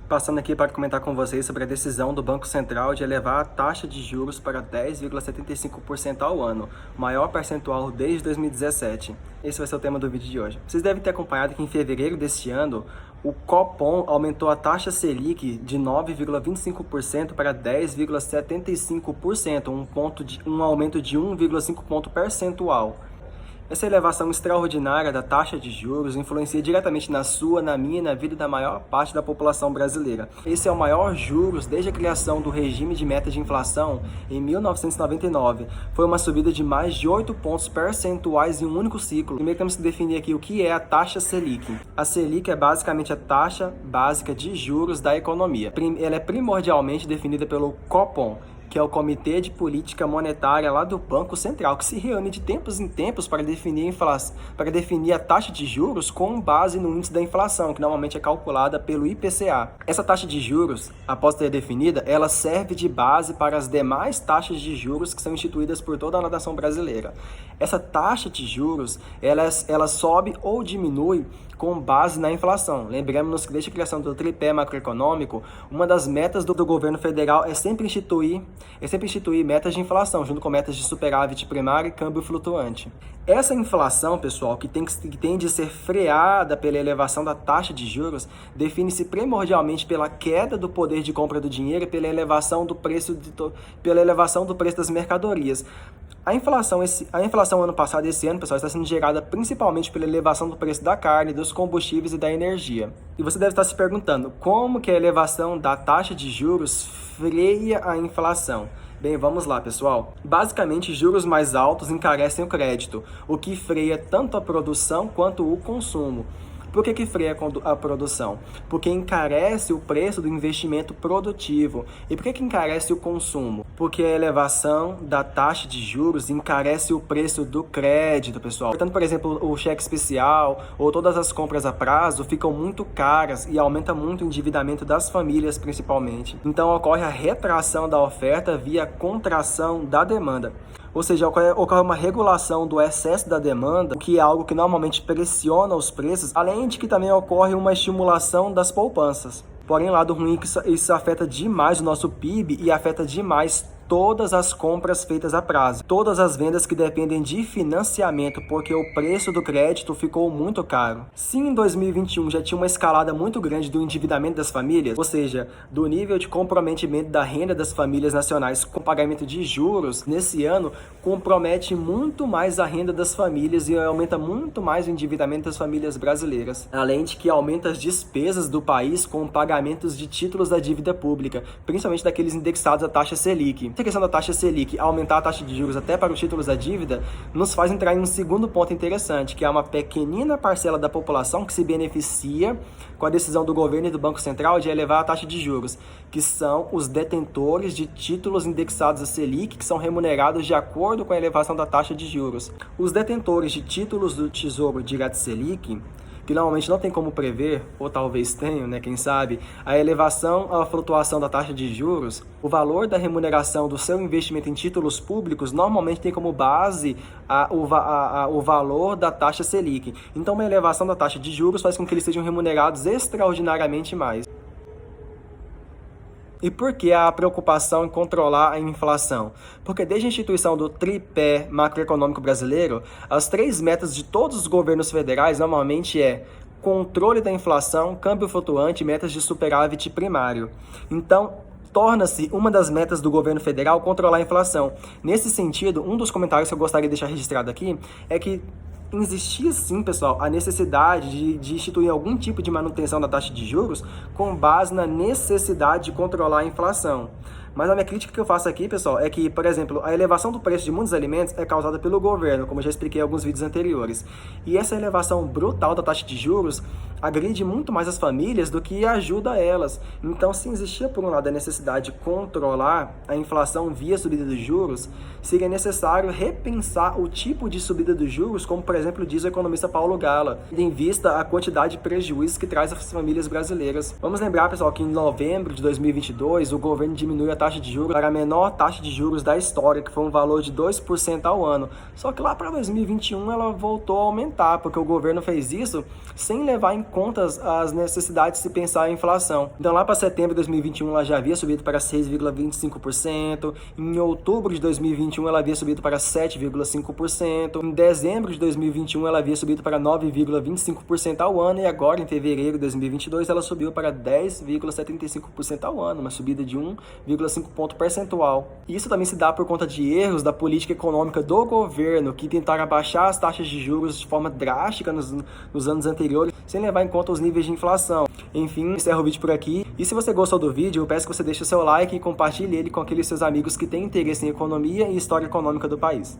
Passando aqui para comentar com vocês sobre a decisão do Banco Central de elevar a taxa de juros para 10,75% ao ano, maior percentual desde 2017. Esse vai ser o tema do vídeo de hoje. Vocês devem ter acompanhado que em fevereiro deste ano, o Copom aumentou a taxa Selic de 9,25% para 10,75%, um aumento de 1,5 ponto percentual. Essa elevação extraordinária da taxa de juros influencia diretamente na sua, na minha e na vida da maior parte da população brasileira. Esse é o maior juros desde a criação do regime de meta de inflação em 1999. Foi uma subida de mais de 8 pontos percentuais em um único ciclo. Primeiro temos que definir aqui o que é a taxa Selic. A Selic é basicamente a taxa básica de juros da economia. Ela é primordialmente definida pelo Copom, que é o Comitê de Política Monetária lá do Banco Central, que se reúne de tempos em tempos para definir a taxa de juros com base no índice da inflação, que normalmente é calculada pelo IPCA. Essa taxa de juros, após ter definida, ela serve de base para as demais taxas de juros que são instituídas por toda a nação brasileira. Essa taxa de juros, ela sobe ou diminui com base na inflação. Lembremos que desde a criação do tripé macroeconômico, uma das metas do governo federal é sempre instituir metas de inflação, junto com metas de superávit primário e câmbio flutuante. Essa inflação, pessoal, que tem de ser freada pela elevação da taxa de juros, define-se primordialmente pela queda do poder de compra do dinheiro e pela elevação do preço das mercadorias. A inflação ano passado e esse ano, pessoal, está sendo gerada principalmente pela elevação do preço da carne, dos combustíveis e da energia. E você deve estar se perguntando, como que a elevação da taxa de juros freia a inflação? Bem, vamos lá, pessoal. Basicamente, juros mais altos encarecem o crédito, o que freia tanto a produção quanto o consumo. Por que freia a produção? Porque encarece o preço do investimento produtivo. E por que encarece o consumo? Porque a elevação da taxa de juros encarece o preço do crédito, pessoal. Portanto, por exemplo, o cheque especial ou todas as compras a prazo ficam muito caras e aumenta muito o endividamento das famílias, principalmente. Então, ocorre a retração da oferta via contração da demanda. Ou seja, ocorre uma regulação do excesso da demanda, o que é algo que normalmente pressiona os preços, além de que também ocorre uma estimulação das poupanças. Porém, lado ruim é que isso afeta demais o nosso PIB e afeta demais todas as compras feitas a prazo, todas as vendas que dependem de financiamento, porque o preço do crédito ficou muito caro. Se em 2021 já tinha uma escalada muito grande do endividamento das famílias, ou seja, do nível de comprometimento da renda das famílias nacionais com pagamento de juros, nesse ano compromete muito mais a renda das famílias e aumenta muito mais o endividamento das famílias brasileiras, além de que aumenta as despesas do país com pagamentos de títulos da dívida pública, principalmente daqueles indexados à taxa Selic. A questão da taxa Selic, aumentar a taxa de juros até para os títulos da dívida, nos faz entrar em um segundo ponto interessante, que é uma pequenina parcela da população que se beneficia com a decisão do governo e do Banco Central de elevar a taxa de juros, que são os detentores de títulos indexados a Selic, que são remunerados de acordo com a elevação da taxa de juros. Os detentores de títulos do Tesouro Direto Selic, que normalmente não tem como prever, ou talvez tenham, né, quem sabe, a elevação ou a flutuação da taxa de juros, o valor da remuneração do seu investimento em títulos públicos normalmente tem como base o valor da taxa Selic. Então, uma elevação da taxa de juros faz com que eles sejam remunerados extraordinariamente mais. E por que a preocupação em controlar a inflação? Porque desde a instituição do tripé macroeconômico brasileiro, as 3 metas de todos os governos federais normalmente é controle da inflação, câmbio flutuante e metas de superávit primário. Então, torna-se uma das metas do governo federal controlar a inflação. Nesse sentido, um dos comentários que eu gostaria de deixar registrado aqui é que existia sim, pessoal, a necessidade de instituir algum tipo de manutenção da taxa de juros com base na necessidade de controlar a inflação. Mas a minha crítica que eu faço aqui, pessoal, é que, por exemplo, a elevação do preço de muitos alimentos é causada pelo governo, como eu já expliquei em alguns vídeos anteriores. E essa elevação brutal da taxa de juros agride muito mais as famílias do que ajuda elas. Então, se existia, por um lado, a necessidade de controlar a inflação via subida dos juros, seria necessário repensar o tipo de subida dos juros, como, por exemplo, diz o economista Paulo Gala, tendo em vista a quantidade de prejuízos que traz às famílias brasileiras. Vamos lembrar, pessoal, que em novembro de 2022, o governo diminuiu a taxa de juros para a menor taxa de juros da história, que foi um valor de 2% ao ano. Só que lá para 2021 ela voltou a aumentar, porque o governo fez isso sem levar em conta as necessidades de se pensar em inflação. Então lá para setembro de 2021 ela já havia subido para 6,25%, em outubro de 2021 ela havia subido para 7,5%, em dezembro de 2021 ela havia subido para 9,25% ao ano e agora em fevereiro de 2022 ela subiu para 10,75% ao ano, uma subida de 1,5 ponto percentual. Isso também se dá por conta de erros da política econômica do governo, que tentaram abaixar as taxas de juros de forma drástica nos anos anteriores, sem levar em conta os níveis de inflação. Enfim, encerro o vídeo por aqui. E se você gostou do vídeo, eu peço que você deixe o seu like e compartilhe ele com aqueles seus amigos que têm interesse em economia e história econômica do país.